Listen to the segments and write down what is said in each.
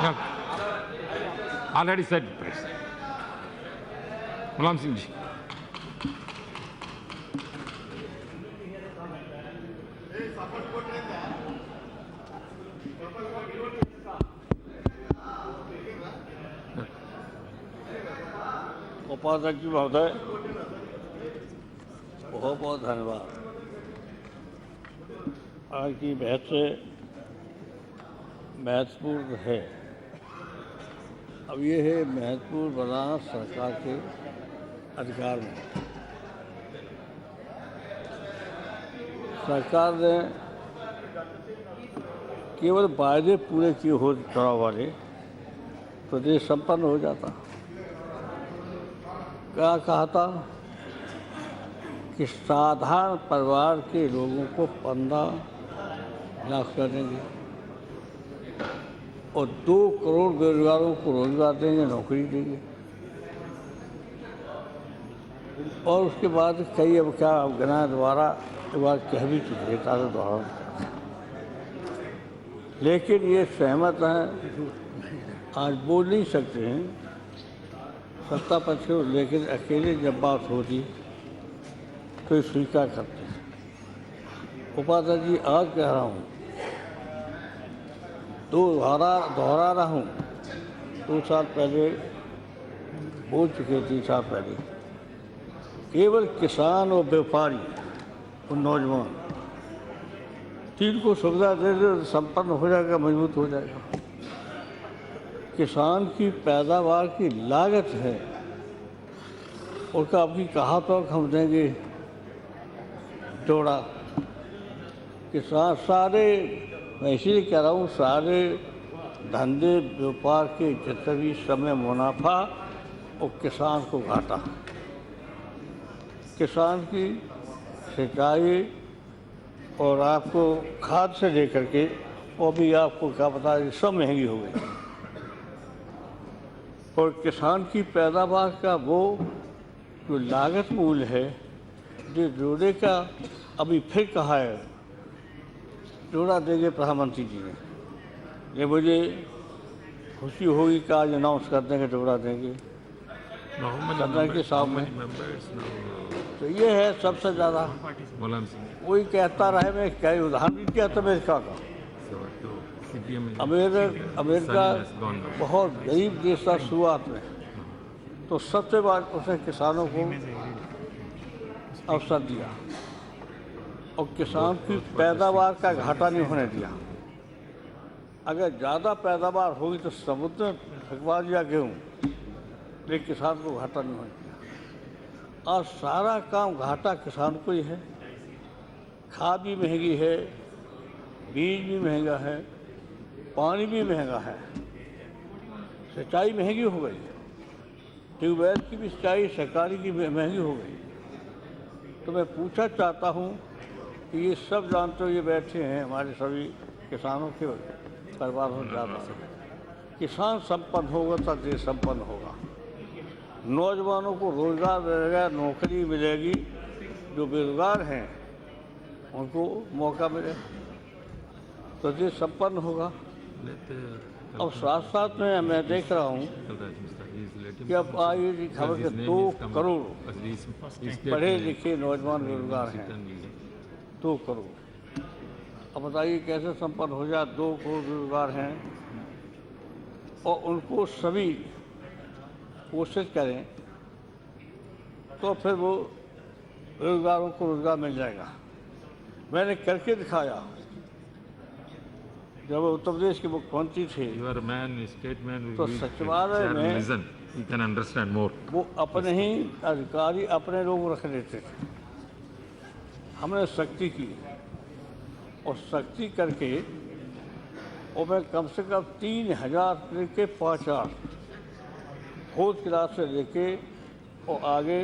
Already said Mulayam Singh ji. उपाध्यक्ष महोदय, बहुत बहुत धन्यवाद। आज की बहस से महत्वपूर्ण है। अब ये है महत्वपूर्ण बनाना सरकार के अधिकार में। सरकार ने केवल वायदे पूरे किए हो चुनाव वाले तो देश संपन्न हो जाता। क्या कहा था कि साधारण परिवार के लोगों को 15 लाख कर देंगे और 2 करोड़ बेरोजगारों को रोजगार देंगे, नौकरी देंगे। और उसके बाद कई अब क्या गिनाए दोबारा एक बार कह भी चुके ताज़ा दोहरा। लेकिन ये सहमत हैं, आज बोल नहीं सकते हैं सत्ता पक्ष, लेकिन अकेले जब बात होती तो स्वीकार करते हैं। उपाध्यक्ष जी, आज कह रहा हूँ, दोहरा रहा हूँ, 2 साल पहले बोल चुके, 3 साल पहले, केवल किसान और व्यापारी और नौजवान 3 को सुविधा दे दे तो संपन्न हो जाएगा, मजबूत हो जाएगा। किसान की पैदावार की लागत है उसका आपकी कहा तो हम देंगे जोड़ा। किसान सारे, मैं इसीलिए कह रहा हूँ, सारे धंधे व्यापार के जितने भी समय मुनाफा और किसान को घाटा। किसान की सिंचाई और आपको खाद से लेकर के वो भी आपको क्या पता है सब महंगी हो गई। और किसान की पैदावार का वो जो लागत मूल्य है, जो जोड़े का अभी फिर कहा है जोड़ा देंगे प्रधानमंत्री जी ने। ये मुझे खुशी होगी कि आज अनाउंस कर देंगे जोड़ा देंगे सदन के सामने। तो ये है सबसे ज़्यादा। कोई कहता रहे, मैं क्या उदाहरण भी किया था अमेरिका का। अमेरिका बहुत गरीब देश था शुरुआत में, तो सबसे बाद उसने किसानों को अवसर दिया और किसान की पैदावार का घाटा नहीं होने दिया। अगर ज़्यादा पैदावार होगी तो समुद्र में फेंकवा दिया गेहूँ, लेकिन किसान को घाटा नहीं होने दिया। और सारा काम घाटा किसान को ही है। खाद भी महंगी है, बीज भी महंगा है, पानी भी महंगा है, सिंचाई महंगी हो गई, ट्यूबवेल की भी सिंचाई सरकारी की महंगी हो गई। तो मैं पूछना चाहता हूँ कि ये सब जानते हो, ये बैठे हैं हमारे सभी किसानों के परिवार में ज़्यादा। किसान संपन्न होगा तो देश संपन्न होगा। नौजवानों को रोजगार मिलेगा, नौकरी मिलेगी, जो बेरोजगार हैं उनको मौका मिलेगा तो देश संपन्न होगा। अब साथ साथ में मैं देख रहा हूँ कि अब आई खबर के 2 करोड़ पढ़े लिखे नौजवान बेरोजगार हैं, 2 करोड़। अब बताइए कैसे संपन्न हो जाए। 2 करोड़ बेरोजगार हैं और उनको सभी कोशिश करें तो फिर वो बेरोजगारों को रोजगार मिल जाएगा। मैंने करके दिखाया जब उत्तर प्रदेश के मुख्यमंत्री थे। तो सचिवालय में वो अपने ही अधिकारी अपने लोग रख लेते थे। हमने सख्ती की और सख्ती करके और मैं कम से कम 3000 लेके 5000 फोर्थ क्लास से लेके और आगे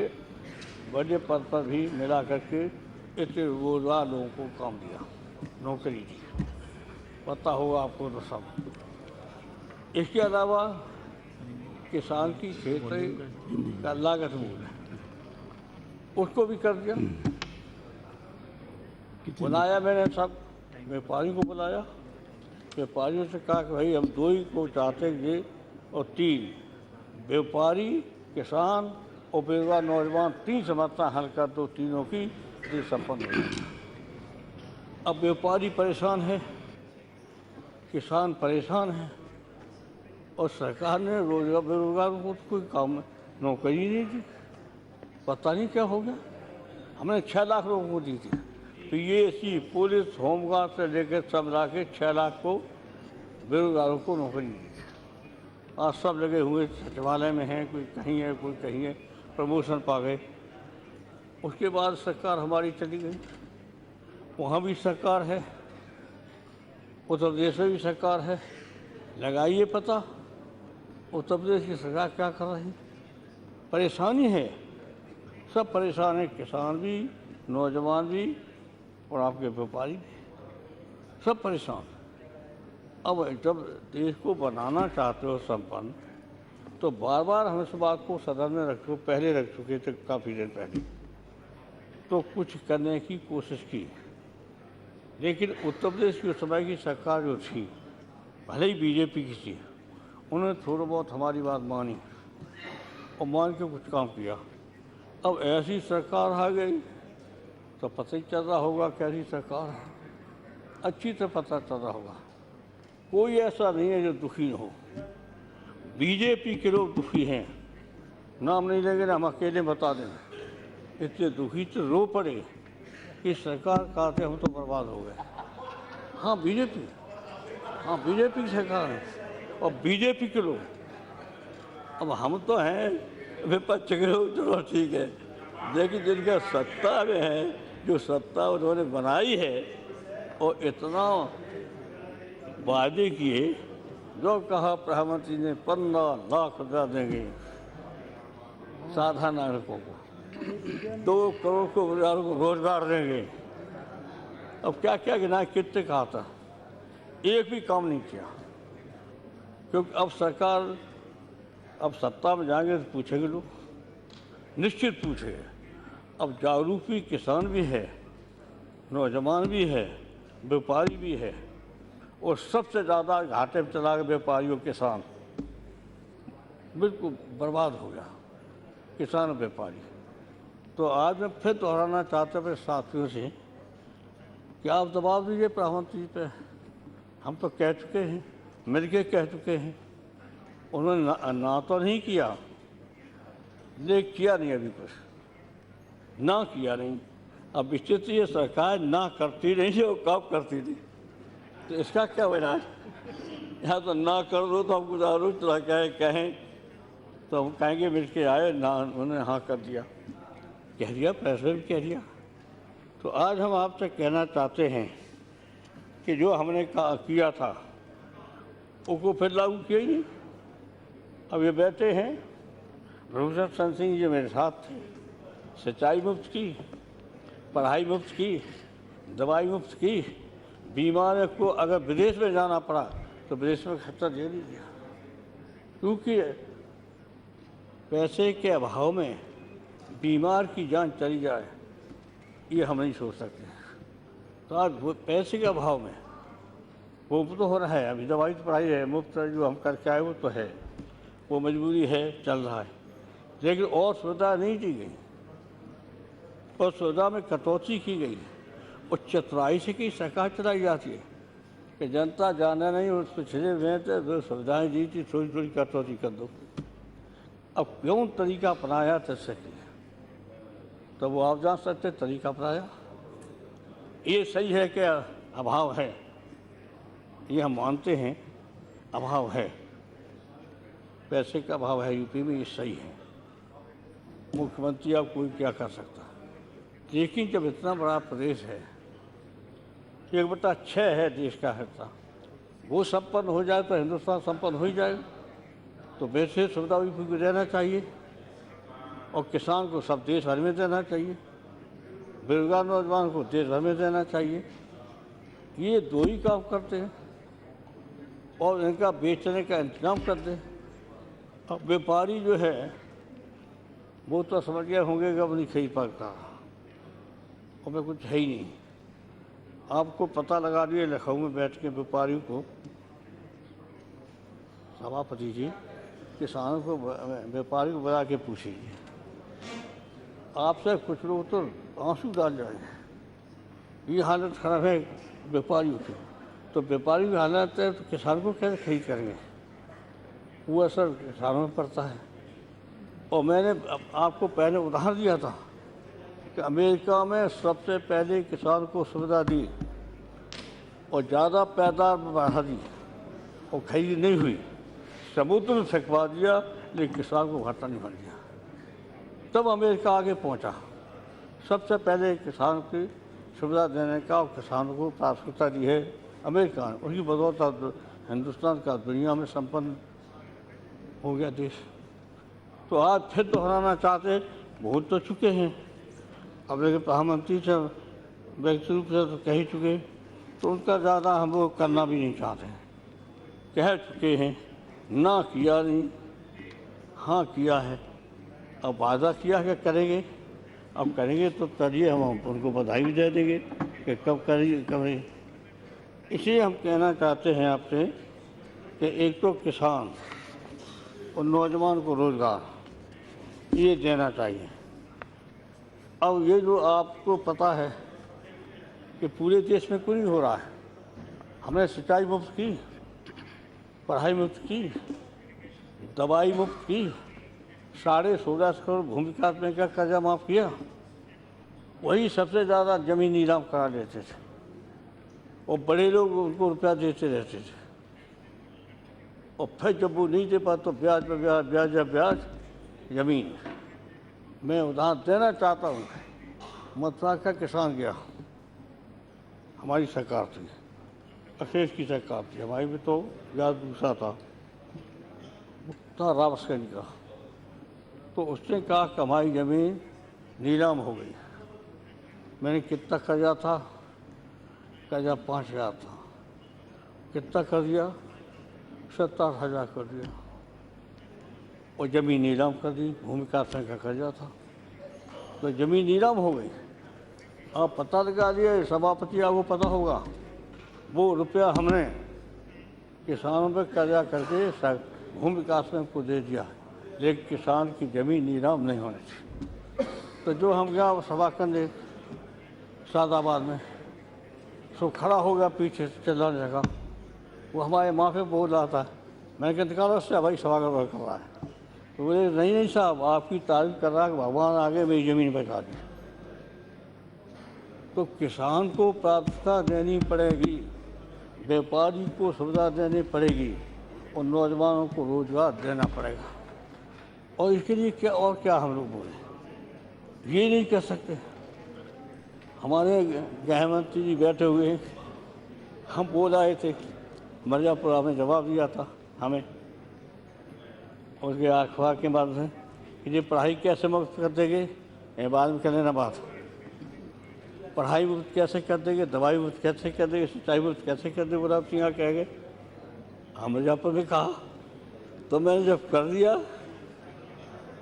बड़े पद पर भी मिला करके इतने रोजगार लोगों को काम दिया, नौकरी दी। पता होगा आपको तो सब। इसके अलावा किसान की खेती का लागत मूल्य उसको भी कर दिया। बुलाया मैंने सब व्यापारी को बुलाया, व्यापारियों से कहा कि भाई हम दो ही को चाहते हैं और तीन व्यापारी, किसान और बेरोजगार नौजवान, तीन समस्या हल कर दो, तीनों की ये संपन्न हो जाए। अब व्यापारी परेशान है, किसान परेशान है और सरकार ने रोजगार बेरोजगारों को तो कोई काम नौकरी नहीं दी। पता नहीं क्या हो गया। हमने 6 लाख लोगों को दी थी, पीएसी, पुलिस, होमगार्ड से लेकर सब ला के 6 लाख को बेरोजगारों को नौकरी दी थी। आज सब लगे हुए सचिवालय में हैं, कोई कहीं है, कोई कहीं है, प्रमोशन पा गए। उसके बाद सरकार हमारी चली गई, वहाँ भी सरकार है, उत्तर प्रदेश में भी सरकार है। लगाइए पता उत्तर प्रदेश की सरकार क्या कर रही है। परेशानी है, सब परेशान है, किसान भी, नौजवान भी और आपके व्यापारी भी, सब परेशान। अब जब देश को बनाना चाहते हो संपन्न, तो बार बार हम इस बात को सदन में पहले रख चुके थे, काफ़ी देर पहले, तो कुछ करने की कोशिश की। लेकिन उत्तर प्रदेश की उस समय की सरकार जो थी, भले ही बीजेपी की थी, उन्होंने थोड़ा बहुत हमारी बात मानी और मान के कुछ काम किया। अब ऐसी सरकार आ गई तो पता ही चल रहा होगा कैसी सरकार है, अच्छी तरह पता चल रहा होगा। कोई ऐसा नहीं है जो दुखी न हो। बीजेपी के लोग दुखी हैं, नाम नहीं लेंगे ना, हम अकेले बता दें, इतने दुखी तो रो पड़े कि सरकार कहते हम तो बर्बाद हो गए। हाँ बीजेपी की सरकार है और बीजेपी के लोग। अब हम तो हैं विपक्ष के लोग, चलो ठीक है, लेकिन जिनका सत्ता में है, जो सत्ता उन्होंने बनाई है और इतना वादे किए, जो कहा प्रधानमंत्री ने 15 लाख रुपया देंगे साधारण नागरिकों को, 2 करोड़ को परिवारों को रोजगार देंगे। अब क्या क्या गिना, कितने कहा था, एक भी काम नहीं किया। क्योंकि अब सरकार, अब सत्ता में जाएंगे तो पूछेंगे लोग, निश्चित पूछेंगे। अब जागरूक भी किसान भी है, नौजवान भी है, व्यापारी भी है, और सबसे ज़्यादा घाटे में चला गया व्यापारी और किसान, बिल्कुल बर्बाद हो गया किसान और व्यापारी। तो आज मैं फिर दोहराना चाहता हूँ अपने साथियों से कि आप दबाव दीजिए प्रधानमंत्री पे। हम तो कह चुके हैं, मिलके कह चुके हैं, उन्होंने ना तो नहीं किया, लेकिन किया नहीं अभी कुछ, ना किया नहीं। अब स्थिति ये सरकार ना करती नहीं थी और कब करती थी, तो इसका क्या इलाज? यहाँ तो ना कर दो तो हम गुजारो चला कहें तो हम कहेंगे मिल के आए ना, उन्होंने हाँ कर दिया, कह दिया, पैसे भी कह दिया। तो आज हम आपसे कहना चाहते हैं कि जो हमने किया था उसको फिर लागू किया ही नहीं। अब ये बैठे हैं, रघुशरण सिंह जी मेरे साथ थे, सिंचाई मुफ्त की, पढ़ाई मुफ्त की, दवाई मुफ्त की, बीमार को अगर विदेश में जाना पड़ा तो विदेश में खर्चा दे दीजिए। क्योंकि पैसे के अभाव में बीमार की जान चली जाए, ये हम नहीं सोच सकते। तो आज वो पैसे के अभाव में वो तो हो रहा है, अभी दवाई तो पढ़ाई है मुफ्त, जो हम करके आए वो तो है, वो मजबूरी है, चल रहा है, लेकिन और सुविधा नहीं दी गई, और सुविधा में कटौती की गई और चतुराई से की सरकार चलाई जाती है कि जनता जाने नहीं, उस पिछले में तो जो सुविधाएँ दी थी थोड़ी थोड़ी कटौती कर दो। अब क्यों तरीका अपनाया तैसे की, तो वो आप जान सकते तरीका अपनाया। ये सही है कि अभाव है, ये हम मानते हैं अभाव है, पैसे का अभाव है यूपी में, ये सही है। मुख्यमंत्री अब कोई क्या कर सकता, लेकिन जब इतना बड़ा प्रदेश है, 1/6 है देश का हिस्सा, वो संपन्न हो जाए तो हिंदुस्तान संपन्न हो ही जाएगा। तो वैसे सुविधा भी देना चाहिए और किसान को सब देश भर में देना चाहिए, बेरोजगार नौजवान को देश भर में देना चाहिए। ये दो ही काम करते हैं और इनका बेचने का इंतजाम कर दें। अब व्यापारी जो है वो तो समझ गए होंगे कि अब नहीं खरीद पाता और मैं कुछ है ही नहीं। आपको पता लगा दिए लखनऊ में बैठ के व्यापारियों को, सभापति जी, किसानों को व्यापारी को बुला के पूछिए, आपसे कुछ लोग तो आंसू डाल जाएंगे, ये हालत खराब है व्यापारियों की। तो व्यापारी की हालत है तो किसान को कैसे खरीद करेंगे, वो असर किसानों में पड़ता है। और मैंने आपको पहले उदाहरण दिया था कि अमेरिका में सबसे पहले किसान को सुविधा दी और ज़्यादा पैदावार बढ़ा दी और खरीद नहीं हुई, समुद्र में फेंकवा दिया, लेकिन किसान को घाटा नहीं बन गया। तब अमेरिका आगे पहुंचा। सबसे पहले किसान की सुविधा देने का और किसानों को प्राथमिकता दी है अमेरिका ने। उनकी बदौलत हिंदुस्तान का दुनिया में संपन्न हो गया देश। तो आज फिर दोहराना चाहते, भूल तो चुके हैं। अब लेकिन प्रधानमंत्री से व्यक्ति रूप से तो कह ही चुके, तो उनका ज़्यादा हम लोग करना भी नहीं चाहते हैं। कह चुके हैं, ना किया नहीं, हाँ किया है। अब वादा किया कि करेंगे, अब करेंगे तो करिए, हम उनको बधाई भी दे देंगे कि कब करिए करें। इसलिए हम कहना चाहते हैं आपसे कि एक तो किसान और नौजवान को रोज़गार ये देना चाहिए। अब ये जो आपको पता है कि पूरे देश में कुछ नहीं हो रहा है। हमने सिंचाई मुफ्त की, पढ़ाई मुफ्त की, दवाई मुफ्त की, 16.5 करोड़ भूमि विकास बैंक का कर्जा माफ़ किया। वही सबसे ज़्यादा जमीन नीलाम करा लेते थे और बड़े लोग उनको रुपया देते रहते थे। और फिर जब वो नहीं दे पाते तो ब्याज पर ब्याज, ब्याज पर ब्याज जमीन। मैं उदाहरण देना चाहता हूँ, मथुरा का किसान गया, हमारी सरकार थी, अखिलेश की सरकार थी, हमारी भी तो ब्याज दूसरा था रावतगंज का। तो उसने कहा कि हमारी ज़मीन नीलाम हो गई। मैंने कितना कर्जा था, कर्जा 5,000 था, कितना कर दिया, 70,000 कर दिया और ज़मीन नीलाम कर दी। भूमि विकास बैंक का कर्जा था तो ज़मीन नीलाम हो गई। आप पता लगा दिए, सभापति आपको पता होगा, वो रुपया हमने किसानों पर कर्जा करके भूमि विकास बैंक को दे दिया, लेकिन किसान की ज़मीन नीलाम नहीं होनी थी। तो जो हम गया वो सभा करने सादाबाद में, सो खड़ा हो गया पीछे से चलने लगा, वो हमारे माँ पे बोल रहा था। मैंने कहा निकालो उससे, भाई सभा कर रहा है। तो बोले नहीं नहीं साहब, आपकी तारीफ कर रहा है कि भगवान आगे मेरी ज़मीन बचा दी। तो किसान को प्राथमिकता देनी पड़ेगी, व्यापारी को सुविधा देनी पड़ेगी और नौजवानों को रोज़गार देना पड़ेगा। और इसके लिए क्या और क्या हम लोग बोले, ये नहीं कर सकते। हमारे गृह मंत्री जी बैठे हुए हैं, हम बोल आए थे, मिर्ज़ापुरा में जवाब दिया था हमें उसके अखबार के माध्यम से कि ये पढ़ाई कैसे मुफ्त कर देंगे, ये बाद में कर लेना बात। पढ़ाई मुफ्त कैसे कर देंगे, दवाई मुफ्त कैसे कर देंगे, सिंचाई मुफ्त कैसे कर देंगे, गुलाब सिंह कह गए। हम मिर्ज़ापुर में कहा, तो मैंने जब कर दिया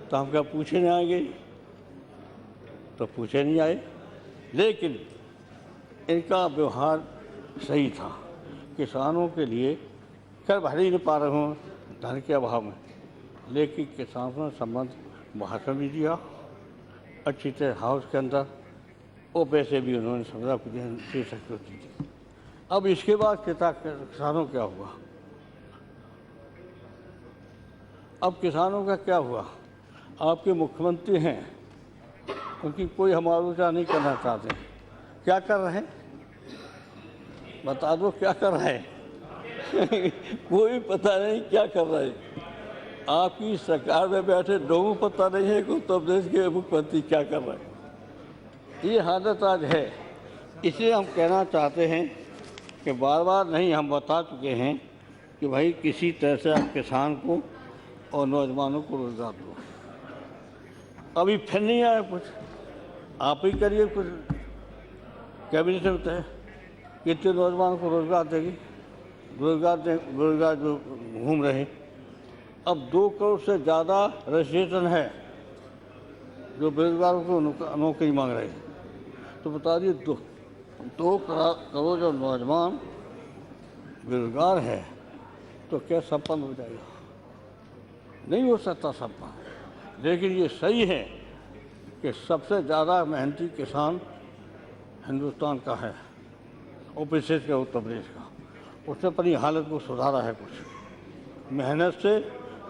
तो हम क्या पूछे नहीं आएंगे, तो पूछे नहीं आए। लेकिन इनका व्यवहार सही था, किसानों के लिए कर भर ही नहीं पा रहे हों धन के अभाव में, लेकिन किसानों ने संबंध भाषण भी दिया अच्छी तरह हाउस के अंदर, और पैसे भी उन्होंने सुविधा को दे सकते थी। अब इसके बाद किसानों क्या हुआ, अब किसानों का क्या हुआ। आपके मुख्यमंत्री हैं, उनकी कोई हम आलोचना नहीं करना चाहते, क्या कर रहे हैं बता दो, क्या कर रहे हैं कोई पता नहीं क्या कर रहे हैं। आपकी सरकार में बैठे लोगों को पता नहीं है कि उत्तर प्रदेश के मुख्यमंत्री क्या कर रहे हैं। ये हालत आज है। इसलिए हम कहना चाहते हैं कि बार बार नहीं, हम बता चुके हैं कि भाई किसी तरह से आप किसान को और नौजवानों को रोज़गार दो। अभी फिर नहीं आया कुछ, आप ही करिए कुछ, कैबिनेट में तय कितने नौजवानों को रोज़गार देगी, रोज़गार जो घूम रहे। अब 2 करोड़ से ज़्यादा रजिस्ट्रेशन है जो बेरोजगारों को नौकरी मांग रहे हैं। तो बता दिए 2 करोड़ जो नौजवान बेरोजगार है तो क्या संपन्न हो जाएगा? नहीं हो सकता संपन्न। लेकिन ये सही है कि सबसे ज़्यादा मेहनती किसान हिंदुस्तान का है और विशेषकर उत्तर प्रदेश का। उसने अपनी हालत को सुधारा है कुछ मेहनत से,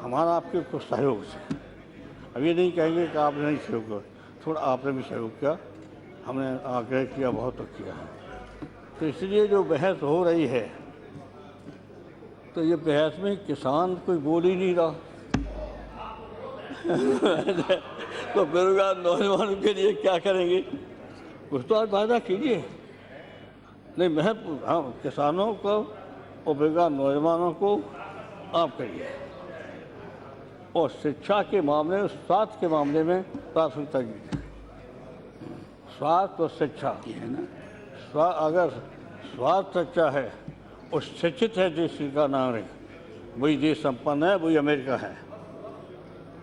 हमारा आपके कुछ सहयोग से। अब ये नहीं कहेंगे कि आपने नहीं सहयोग किया, थोड़ा आपने भी सहयोग किया, हमने आग्रह किया, बहुत तक किया है। तो इसलिए जो बहस हो रही है, तो ये बहस में किसान कोई बोल ही नहीं रहा। तो बेरोजगार नौजवानों के लिए क्या करेंगे? कुछ तो आज वायदा कीजिए। नहीं, मैं हाँ, किसानों को और बेरोजगार नौजवानों को आप करिए, और शिक्षा के मामले में, स्वास्थ्य के मामले में प्राथमिकता दीजिए। स्वास्थ्य और शिक्षा है ना। अगर स्वास्थ्य अच्छा है और शिक्षित है देश का नागरिक, वही देश संपन्न है, वही अमेरिका है।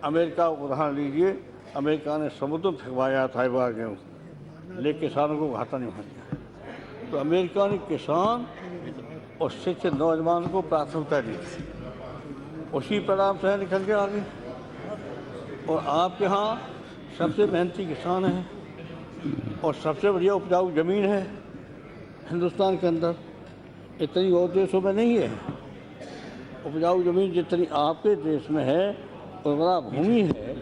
अमेरिका को उदाहरण लीजिए, अमेरिका ने समुद्र में फेंकवाया था बार गेहूँ, लेकिन किसानों को घाटा नहीं होने दिया। तो अमेरिका ने किसान और शिक्षित नौजवान को प्राथमिकता दी थी, उसी परिणाम से निकल के आगे। और आपके यहाँ सबसे मेहनती किसान है और सबसे बढ़िया उपजाऊ ज़मीन है हिंदुस्तान के अंदर, इतनी और देशों में नहीं है। उपजाऊ ज़मीन जितनी आपके देश में है, उर्वरा भूमि है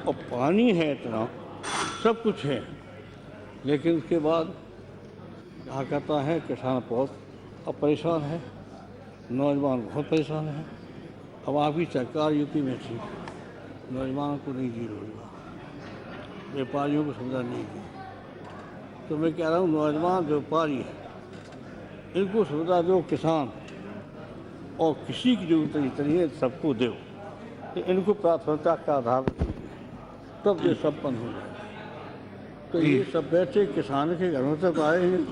और पानी है, इतना सब कुछ है। लेकिन उसके बाद कहा कहता है किसान बहुत अब परेशान है, नौजवान बहुत परेशान है। अब आपकी सरकार यूपी में थी, नौजवानों को नहीं दी रोजगार, व्यापारियों को सुविधा नहीं दी। तो मैं कह रहा हूँ नौजवान व्यापारी इनको सुविधा दो, किसान और किसी की जरूरत नहीं है, सबको दो। तो इनको प्राथमिकता का आधार तब ये संपन्न हो जाए। तो ये सब बैठे किसान के घरों तक आए हैं।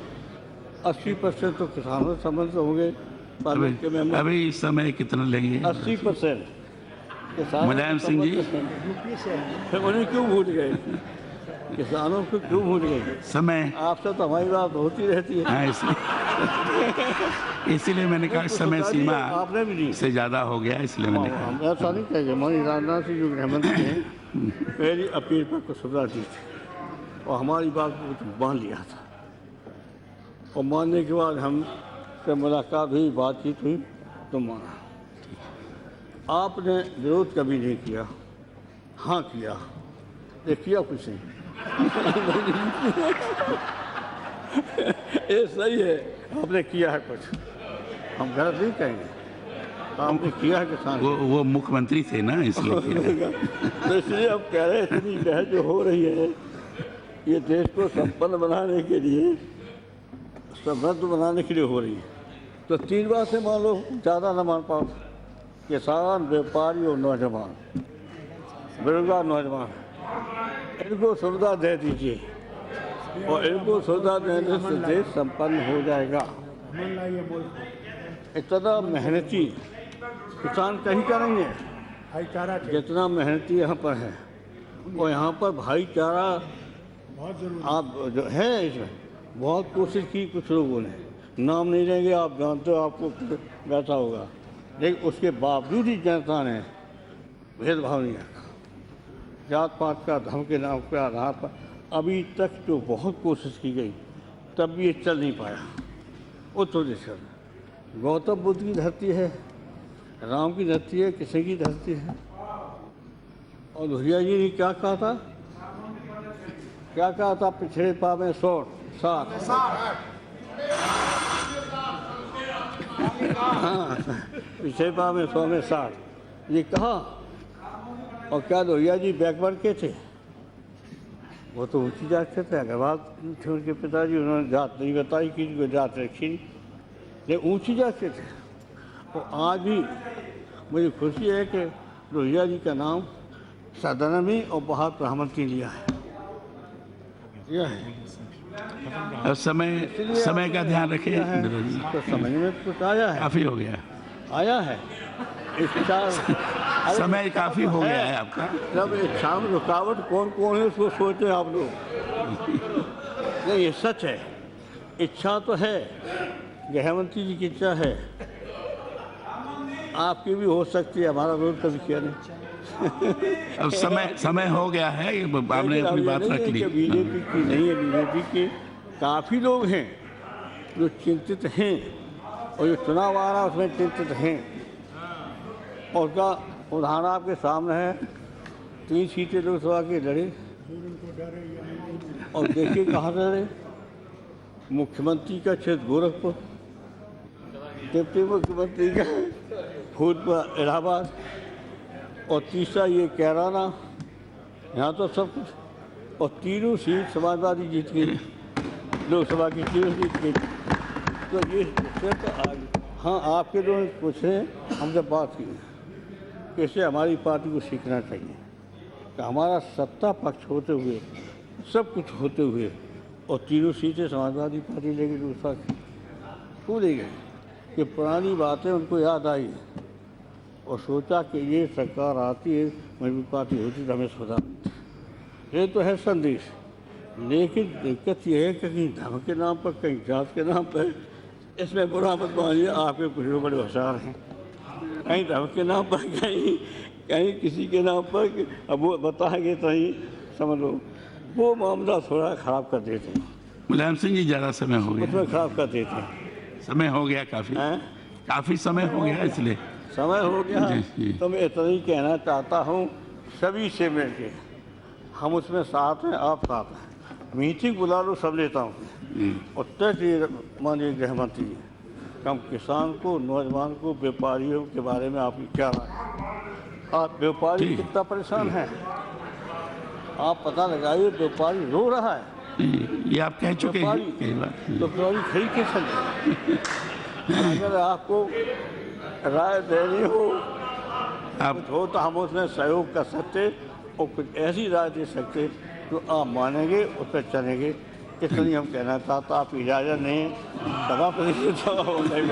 80% तो किसानों से संबंध होंगे। अभी इस समय कितना लेंगे? 80% मुलायम सिंह जी, उन्हें क्यों भूल गए? किसानों को क्यों भूल गए? समय आपसे तो हमारी बात होती रहती है। हाँ, इसीलिए मैंने कहा समय सीमा आपने भी दी से ज़्यादा हो गया, इसलिए मैंने कहा। हम ऐसा नहीं कहेंगे। हमारी राजनाथ सिंह जो गृहमंत्री हैं, पहली अपील पर कुछ सुविधा दी थी और हमारी बात को मान लिया था। और मानने के बाद हम से मुलाकात हुई, बातचीत हुई, तो माना। आपने विरोध कभी नहीं किया, हाँ किया, ये किया कुछ नहीं। ये सही है, आपने किया है कुछ, हम गलत नहीं कहेंगे। आपने किया है किसान। वो मुख्यमंत्री थे ना, इसलिए तो इसलिए अब कह रहे हैं इतनी बहस जो हो रही है, ये देश को संपन्न बनाने के लिए, समृद्ध बनाने के लिए हो रही है। तो 3 बात से मान लो, ज़्यादा न मान पाओ, किसान, व्यापारी और नौजवान, बेरोजगार नौजवान, इनको सुविधा दे दीजिए और इनको सुविधा देने से देश संपन्न हो जाएगा। इतना मेहनती किसान कहीं का नहीं है जितना मेहनती यहाँ पर है। और यहाँ पर भाईचारा आप जो है, इसमें बहुत कोशिश की कुछ लोगों ने, नाम नहीं लेंगे, आप जानते हो, आपको बैठा होगा, लेकिन उसके बावजूद ही जनता ने भेदभाव नहीं रखा। जात पात का, धर्म के नाम के आधार पर अभी तक जो बहुत कोशिश की गई, तब भी ये चल नहीं पाया। उत्तर प्रदेश में गौतम बुद्ध की धरती है, राम की धरती है, किसी की धरती है। और लोहिया जी ने क्या कहा था? क्या कहा था? पिछड़े पा में 100 60। हाँ, पिछड़े पा में 100 में 60 ये कहा। और क्या लोहिया जी बैकवर्ड के थे? वो तो ऊंची जात के थे, अग्रवाल थे उनके पिताजी, उन्होंने जात नहीं बताई, किसी को जात रखी नहीं, लेकिन ऊंची जात के थे। तो आज भी मुझे खुशी है कि लोहिया जी का नाम सदन में और बाहर प्रधानमंत्री लिया है। यह है समय का ध्यान रखिए। तो समझ में कुछ आया है, काफ़ी हो गया, आया है इच्छा। समय काफ़ी हो गया है आपका। जब इच्छा में रुकावट कौन कौन है उसको सोचते हैं आप लोग। नहीं, ये सच है, इच्छा तो है, गृह मंत्री जी की इच्छा है, आपकी भी हो सकती है, हमारा रोज कभी किया नहीं। अब समय हो गया है, ये आपने अपनी बात रख ली। बीजेपी की नहीं है, बीजेपी के काफ़ी लोग हैं जो चिंतित हैं, और जो चुनाव आ रहा है उसमें चिंतित हैं। और उसका उदाहरण आपके सामने है, 3 सीटें लोकसभा की लड़े और देखिए कहाँ से लड़े। मुख्यमंत्री का क्षेत्र गोरखपुर, डिप्टी मुख्यमंत्री का फूलपुर इलाहाबाद, और तीसरा ये कैराना, यहाँ तो सब कुछ। और तीनों सीट समाजवादी जीत गई, लोकसभा की तीनों सीट गई। तो ये सिर्फ हाँ, आपके लोग पूछ रहे हैं, हमसे बात की कैसे हमारी पार्टी को सीखना चाहिए कि हमारा सत्ता पक्ष होते हुए, सब कुछ होते हुए, और तीनों सीटें समाजवादी पार्टी लेगी लोकसभा की, भूल गए कि पुरानी बातें उनको याद आई और सोचा कि ये सरकार आती है, मजबूत पार्टी होती तो हमें सुधार। ये तो है संदेश, लेकिन दिक्कत ये है कि कहीं धर्म के नाम पर, कहीं जात के नाम पर, इसमें बुरा मत मानिए, आपके कुछ लोग बड़े होशियार हैं, कहीं धर्म के नाम पर, कहीं किसी के नाम पर, अब वो बताएंगे तो ही समझ लो, वो मामला थोड़ा ख़राब कर देते हैं। मुलायम सिंह जी, ज़्यादा समय हो गया, उसमें ख़राब कर देते हैं। समय हो गया काफ़ी समय हो गया, इसलिए समय हो गया। जी। तो मैं इतना ही कहना चाहता हूँ, सभी से मिल के हम उसमें साथ हैं, आप साथ हैं, मीटिंग बुला लो सब नेताओं की, और तय माननीय गृह मंत्री जी, हम किसान को, नौजवान को, व्यापारियों के बारे में आपकी क्या राय है? आप व्यापारी कितना परेशान है, आप पता लगाइए, व्यापारी रो रहा है। ये आप कह चुके हैं कई बार। तो व्यापारी खरीद के चले। अगर आपको राय देनी हो आप हो तो हम उसमें सहयोग कर सकते, और कुछ ऐसी राय दे सकते जो आप मानेंगे, उस पर चलेंगे। इसलिए हम कहना चाहता, आप इजाज़त नहीं, सभापति से तो नहीं